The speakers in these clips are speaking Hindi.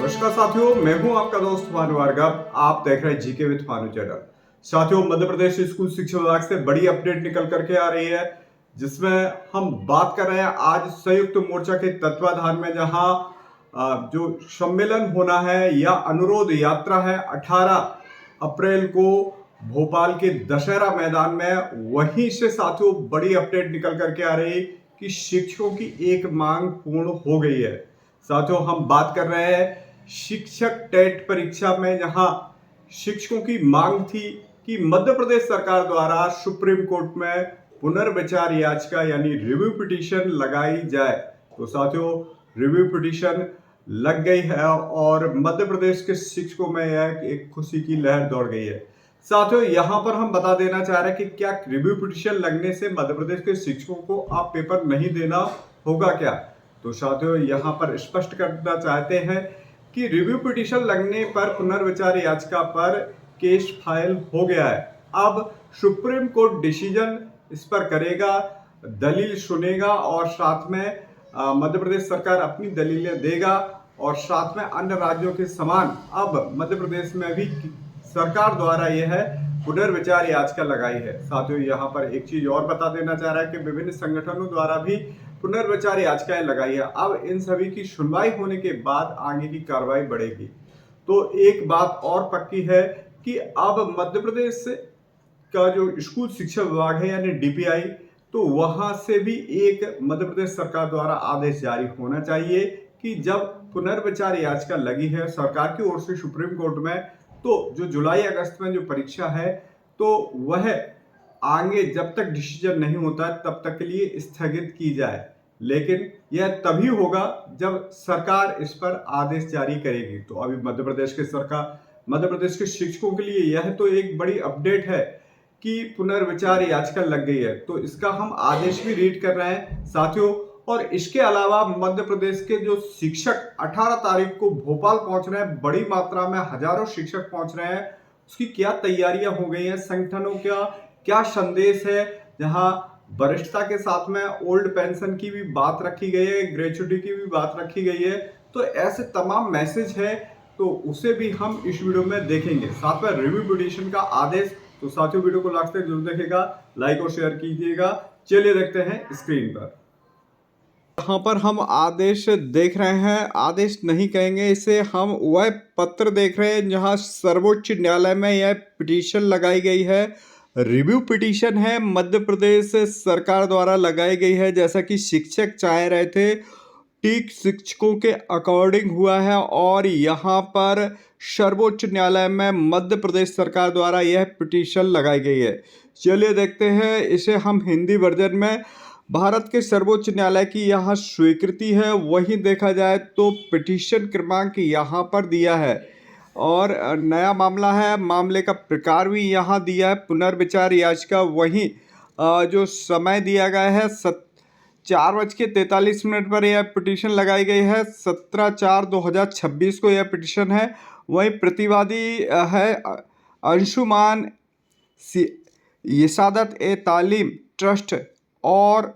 नमस्कार साथियों, मैं हूं आपका दोस्त भानु भार्गव। आप देख रहे हैं जीके विद भानु चैनल। साथियों, मध्य प्रदेश स्कूल शिक्षा विभाग से बड़ी अपडेट निकल करके आ रही है, जिसमें हम बात कर रहे हैं आज संयुक्त मोर्चा के तत्वाधान में जहां जो सम्मेलन होना है या अनुरोध यात्रा है 18 अप्रैल को भोपाल के दशहरा मैदान में। वहीं से साथियों बड़ी अपडेट निकल करके आ रही कि शिक्षकों की एक मांग पूर्ण हो गई है। साथियों, हम बात कर रहे हैं शिक्षक टेट परीक्षा में, जहां शिक्षकों की मांग थी कि मध्य प्रदेश सरकार द्वारा सुप्रीम कोर्ट में पुनर्विचार याचिका यानी रिव्यू पिटीशन लगाई जाए। तो साथियों, रिव्यू पिटीशन लग गई है और मध्य प्रदेश के शिक्षकों में यह एक खुशी की लहर दौड़ गई है। साथियों, यहां पर हम बता देना चाह रहे हैं कि क्या रिव्यू पिटीशन लगने से मध्य प्रदेश के शिक्षकों को अब पेपर नहीं देना होगा क्या? तो साथियों, यहां पर स्पष्ट करना चाहते हैं कि रिव्यू पिटीशन लगने पर पुनर्विचार याचिका पर केस फाइल हो गया है। अब सुप्रीम कोर्ट डिसीजन इस पर करेगा, दलील सुनेगा और साथ में मध्य प्रदेश सरकार अपनी दलीलें देगा और साथ में अन्य राज्यों के समान अब मध्य प्रदेश में भी सरकार द्वारा यह पुनर्विचार याचिका लगाई है। साथियों, यहाँ पर एक चीज और बता देना चाह रहा है कि विभिन्न संगठनों द्वारा भी पुनर्विचार याचिकाएं लगाई है। अब इन सभी की सुनवाई होने के बाद आगे की कार्रवाई बढ़ेगी। तो एक बात और पक्की है कि अब मध्य प्रदेश का जो स्कूल शिक्षा विभाग है यानी डीपीआई, तो वहां से भी एक मध्य प्रदेश सरकार द्वारा आदेश जारी होना चाहिए कि जब पुनर्विचार याचिका लगी है सरकार की ओर से सुप्रीम कोर्ट में, तो जो जुलाई अगस्त में जो परीक्षा है तो वह आगे जब तक डिसीजन नहीं होता तब तक के लिए स्थगित की जाए। लेकिन यह तभी होगा जब सरकार इस पर आदेश जारी करेगी। तो अभी मध्य प्रदेश के शिक्षकों के लिए यह तो एक बड़ी अपडेट है कि पुनर्विचार याचिका लग गई है। तो इसका हम आदेश भी रीड कर रहे हैं साथियों। और इसके अलावा मध्य प्रदेश के जो शिक्षक 18 तारीख को भोपाल पहुंच रहे हैं, बड़ी मात्रा में हजारों शिक्षक पहुंच रहे हैं। उसकी क्या तैयारियां हो गई हैं, संगठनों का क्या संदेश है, जहां वरिष्ठता के साथ में ओल्ड पेंशन की भी बात रखी गई है, ग्रेचुटी की भी बात रखी गई है। तो ऐसे तमाम मैसेज है, तो उसे भी हम इस वीडियो में देखेंगे, साथ में रिव्यू पिटीशन का आदेश। तो साथियों, वीडियो को लास्ट तक जरूर देखेगा, लाइक और शेयर कीजिएगा। चलिए देखते हैं स्क्रीन पर। यहाँ पर हम आदेश देख रहे हैं, आदेश नहीं कहेंगे इसे, हम वह पत्र देख रहे हैं जहाँ सर्वोच्च न्यायालय में यह पिटीशन लगाई गई है। रिव्यू पिटीशन है, मध्य प्रदेश सरकार द्वारा लगाई गई है। जैसा कि शिक्षक चाह रहे थे ठीक शिक्षकों के अकॉर्डिंग हुआ है और यहाँ पर सर्वोच्च न्यायालय में मध्य प्रदेश सरकार द्वारा यह पिटीशन लगाई गई है। चलिए देखते हैं इसे हम हिंदी वर्जन में। भारत के सर्वोच्च न्यायालय की यहाँ स्वीकृति है। वहीं देखा जाए तो पिटीशन क्रमांक यहाँ पर दिया है और नया मामला है, मामले का प्रकार भी यहाँ दिया है, पुनर्विचार याचिका। वहीं जो समय दिया गया है 4:43 पर यह पिटीशन लगाई गई है। 17/4/2026 को यह पिटीशन है। वहीं प्रतिवादी है अंशुमान यसादत ए तालीम ट्रस्ट और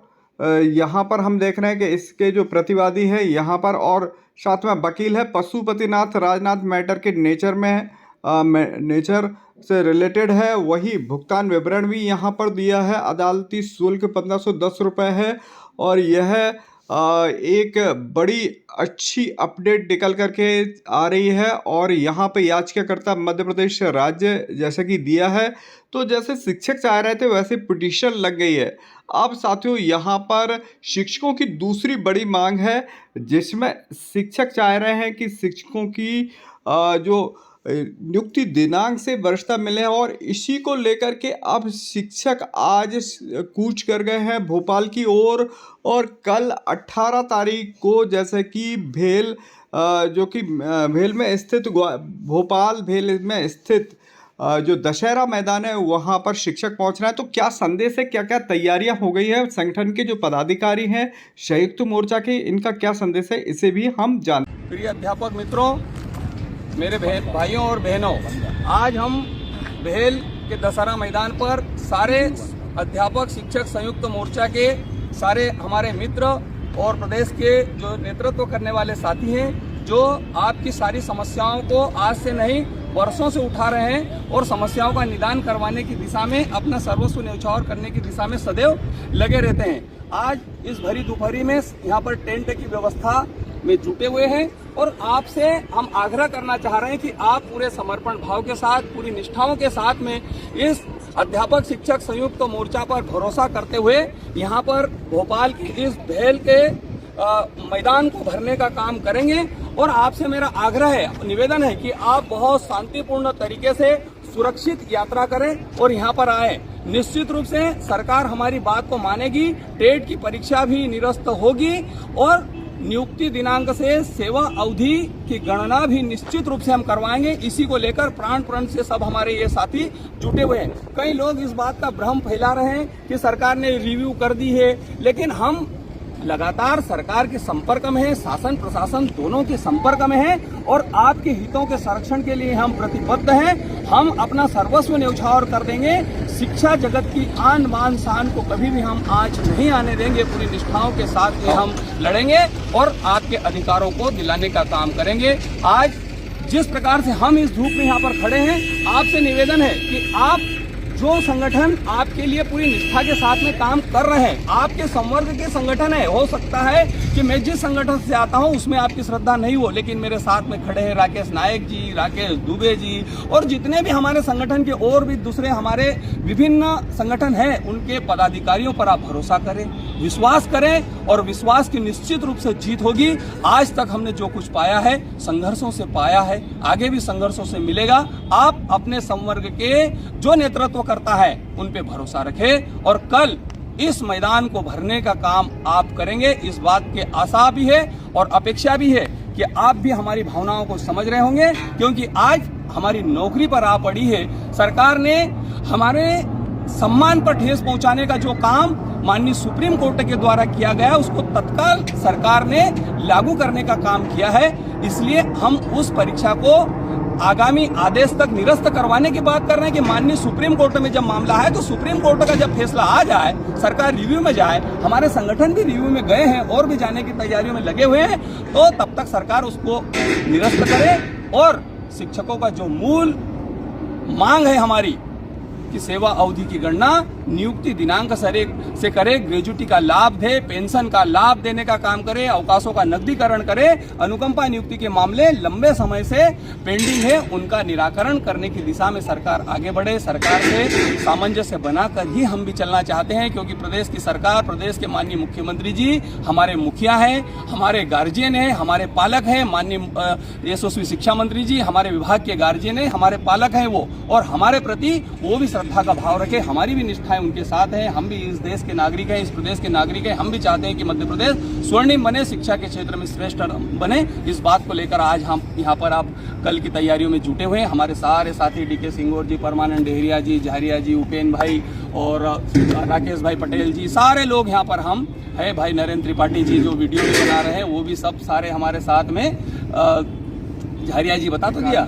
यहाँ पर हम देख रहे हैं कि इसके जो प्रतिवादी है यहाँ पर और साथ में वकील है पशुपतिनाथ राजनाथ मैटर के नेचर में नेचर से रिलेटेड है। वही भुगतान विवरण भी यहाँ पर दिया है। अदालती शुल्क 1510 रुपये है और यह एक बड़ी अच्छी अपडेट निकल करके आ रही है। और यहाँ पे याचिकाकर्ता मध्य प्रदेश राज्य जैसा कि दिया है, तो जैसे शिक्षक चाह रहे थे वैसे पिटीशन लग गई है। अब साथियों, यहाँ पर शिक्षकों की दूसरी बड़ी मांग है, जिसमें शिक्षक चाह रहे हैं कि शिक्षकों की जो नियुक्ति दिनांक से वरिष्ठता मिले और इसी को लेकर के अब शिक्षक आज कूच कर गए हैं भोपाल की ओर। और कल 18 तारीख को जैसे कि भेल जो कि भेल में स्थित भोपाल भेल में स्थित जो दशहरा मैदान है वहाँ पर शिक्षक पहुँच रहे हैं। तो क्या संदेश है, क्या क्या तैयारियां हो गई है, संगठन के जो पदाधिकारी हैं संयुक्त मोर्चा के, इनका क्या संदेश है, इसे भी हम जानते। प्रिय अध्यापक मित्रों, मेरे भाइयों और बहनों, आज हम भेल के दशहरा मैदान पर सारे अध्यापक शिक्षक संयुक्त मोर्चा के सारे हमारे मित्र और प्रदेश के जो नेतृत्व करने वाले साथी हैं, जो आपकी सारी समस्याओं को आज से नहीं वर्षों से उठा रहे हैं और समस्याओं का निदान करवाने की दिशा में अपना सर्वस्व न्यौछावर करने की दिशा में सदैव लगे रहते हैं। आज इस भरी दोपहरी में यहाँ पर टेंट की व्यवस्था में जुटे हुए हैं और आपसे हम आग्रह करना चाह रहे हैं कि आप पूरे समर्पण भाव के साथ, पूरी निष्ठाओं के साथ में इस अध्यापक शिक्षक संयुक्त मोर्चा पर भरोसा करते हुए यहाँ पर भोपाल की इस भेल के मैदान को भरने का काम करेंगे। और आपसे मेरा आग्रह है, निवेदन है कि आप बहुत शांतिपूर्ण तरीके से सुरक्षित यात्रा करें और यहाँ पर आए। निश्चित रूप से सरकार हमारी बात को मानेगी, टेट की परीक्षा भी निरस्त होगी और नियुक्ति दिनांक से सेवा अवधि की गणना भी निश्चित रूप से हम करवाएंगे। इसी को लेकर प्राण प्रण से सब हमारे ये साथी जुटे हुए हैं। कई लोग इस बात का भ्रम फैला रहे हैं कि सरकार ने रिव्यू कर दी है, लेकिन हम लगातार सरकार के संपर्क में है, शासन प्रशासन दोनों के संपर्क में है और आपके हितों के संरक्षण के लिए हम प्रतिबद्ध हैं। हम अपना सर्वस्व न्यौछावर कर देंगे। शिक्षा जगत की आन बान शान को कभी भी हम आज नहीं आने देंगे। पूरी निष्ठाओं के साथ ये हम लड़ेंगे और आपके अधिकारों को दिलाने का काम करेंगे। आज जिस प्रकार से हम इस धूप में यहाँ पर खड़े हैं, आपसे निवेदन है कि आप जो संगठन आपके लिए पूरी निष्ठा के साथ में काम कर रहे हैं, आपके संवर्ग के संगठन है, हो सकता है कि मैं जिस संगठन से आता हूं उसमें आपकी श्रद्धा नहीं हो, लेकिन मेरे साथ में खड़े हैं राकेश नायक जी, राकेश दुबे जी और जितने भी हमारे संगठन के और भी दूसरे हमारे विभिन्न संगठन हैं, उनके पदाधिकारियों पर आप भरोसा करें, विश्वास करें और विश्वास की निश्चित रूप से जीत होगी। आज तक हमने जो कुछ पाया है संघर्षों से पाया है, आगे भी संघर्षों से मिलेगा। आप अपने संवर्ग के जो नेतृत्व करता है उन पे भरोसा रखें और कल इस मैदान को भरने का काम आप करेंगे। इस बात के आशा भी है और अपेक्षा भी है कि आप भी हमारी भावनाओं को समझ रहे होंगे, क्योंकि आज हमारी नौकरी पर आ पड़ी है। सरकार ने हमारे सम्मान पर ठेस पहुंचाने का जो काम माननीय सुप्रीम कोर्ट के द्वारा किया गया, उसको तत्काल सरकार ने लागू करने का काम किया है। इसलिए हम उस परीक्षा को आगामी आदेश तक निरस्त करवाने की बात कर रहे हैं कि माननीय सुप्रीम कोर्ट में जब मामला है तो सुप्रीम कोर्ट का जब फैसला आ जाए, सरकार रिव्यू में जाए, हमारे संगठन भी रिव्यू में गए हैं और भी जाने की तैयारियों में लगे हुए हैं, तो तब तक सरकार उसको निरस्त करे और शिक्षकों का जो मूल मांग है हमारी कि सेवा अवधि की गणना नियुक्ति दिनांक से करे, ग्रेजुटी का लाभ दे, पेंशन का लाभ देने का काम करे, अवकाशों का नकदीकरण करे, अनुकंपा नियुक्ति के मामले लंबे समय से पेंडिंग है उनका निराकरण करने की दिशा में सरकार आगे बढ़े। सरकार से सामंजस्य बनाकर ही हम भी चलना चाहते हैं, क्योंकि प्रदेश की सरकार, प्रदेश के माननीय मुख्यमंत्री जी हमारे मुखिया हैं, हमारे गार्जियन हैं, हमारे पालक हैं। माननीय यशस्वी शिक्षा मंत्री जी हमारे विभाग के गार्जियन हैं, हमारे पालक हैं वो, और हमारे प्रति वो भी श्रद्धा का भाव रखे। हमारी भी निष्ठाएं उनके साथ है। हम भी इस देश के नागरिक हैं, इस प्रदेश के नागरिक हैं। हम भी चाहते हैं कि मध्य प्रदेश स्वर्णिम बने, शिक्षा के क्षेत्र में श्रेष्ठ बने। इस बात को लेकर आज हम यहाँ पर आप कल की तैयारियों में जुटे हुए हैं। हमारे सारे साथी डीके सिंगोर जी, परमानंद डेहरिया जी, झारिया जी, उपेन भाई और राकेश भाई पटेल जी, सारे लोग यहाँ पर हम है। भाई नरेंद्र त्रिपाठी जी जो वीडियो भी बना रहे हैं वो भी सब सारे हमारे साथ में। झारिया जी बता तो दिया,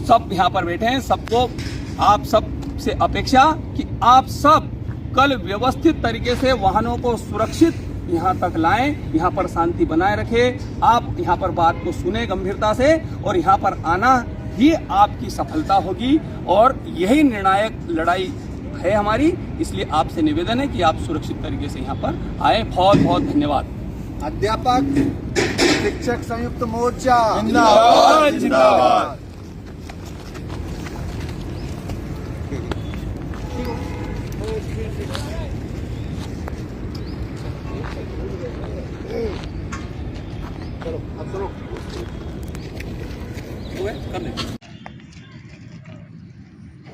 सब यहाँ पर बैठे हैं। सबको आप सब से अपेक्षा कि आप सब कल व्यवस्थित तरीके से वाहनों को सुरक्षित यहाँ तक लाएं, यहाँ पर शांति बनाए रखें। आप यहाँ पर बात को सुने गंभीरता से और यहाँ पर आना ही आपकी सफलता होगी और यही निर्णायक लड़ाई है हमारी। इसलिए आपसे निवेदन है कि आप सुरक्षित तरीके से यहाँ पर आए। बहुत बहुत धन्यवाद। अध्यापक शिक्षक संयुक्त मोर्चा जिंदाबाद, जिंदाबाद।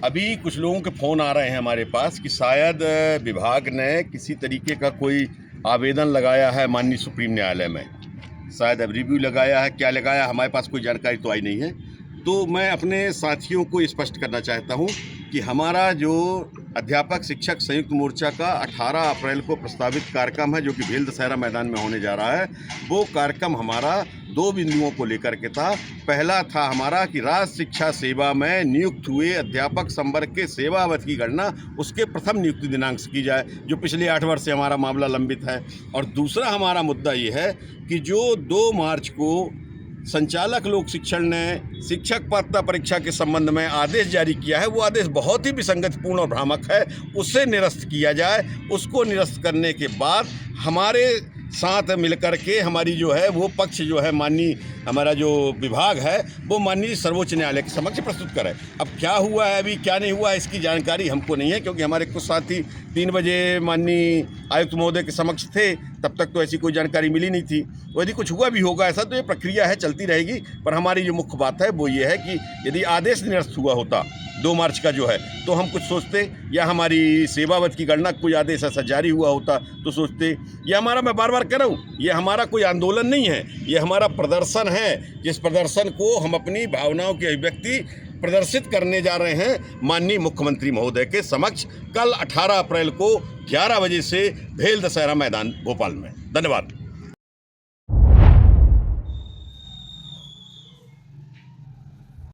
अभी कुछ लोगों के फ़ोन आ रहे हैं हमारे पास कि शायद विभाग ने किसी तरीके का कोई आवेदन लगाया है माननीय सुप्रीम न्यायालय में। शायद अब रिव्यू लगाया है, क्या लगाया हमारे पास कोई जानकारी तो आई नहीं है। तो मैं अपने साथियों को स्पष्ट करना चाहता हूं कि हमारा जो अध्यापक शिक्षक संयुक्त मोर्चा का 18 अप्रैल को प्रस्तावित कार्यक्रम है, जो कि भेल दशहरा मैदान में होने जा रहा है, वो कार्यक्रम हमारा 2 बिंदुओं को लेकर के था। पहला था हमारा कि राज्य शिक्षा सेवा में नियुक्त हुए अध्यापक संवर्ग के सेवा अवधि की गणना उसके प्रथम नियुक्ति दिनांक से की जाए, जो पिछले 8 वर्ष से हमारा मामला लंबित है। और दूसरा हमारा मुद्दा ये है कि जो 2 मार्च को संचालक लोक शिक्षण ने शिक्षक पात्रता परीक्षा के संबंध में आदेश जारी किया है, वो आदेश बहुत ही विसंगतिपूर्ण और भ्रामक है। उससे निरस्त किया जाए। उसको निरस्त करने के बाद हमारे साथ मिलकर के हमारी जो है वो पक्ष जो है माननीय हमारा जो विभाग है वो माननीय सर्वोच्च न्यायालय के समक्ष प्रस्तुत करे। अब क्या हुआ है, अभी क्या नहीं हुआ है, इसकी जानकारी हमको नहीं है, क्योंकि हमारे कुछ साथी 3 बजे माननीय आयुक्त महोदय के समक्ष थे, तब तक तो ऐसी कोई जानकारी मिली नहीं थी। यदि कुछ हुआ भी होगा ऐसा तो ये प्रक्रिया है, चलती रहेगी। पर हमारी जो मुख्य बात है वो ये है कि यदि आदेश निरस्त हुआ होता 2 मार्च का जो है तो हम कुछ सोचते, या हमारी सेवावत की गणना कोई आदेश ऐसा जारी हुआ होता तो सोचते। ये हमारा, मैं बार बार कह रहा हूँ, ये हमारा कोई आंदोलन नहीं है, ये हमारा प्रदर्शन है, जिस प्रदर्शन को हम अपनी भावनाओं की अभिव्यक्ति प्रदर्शित करने जा रहे हैं माननीय मुख्यमंत्री महोदय के समक्ष कल 18 अप्रैल को 11 बजे से भेल दशहरा मैदान भोपाल में। धन्यवाद।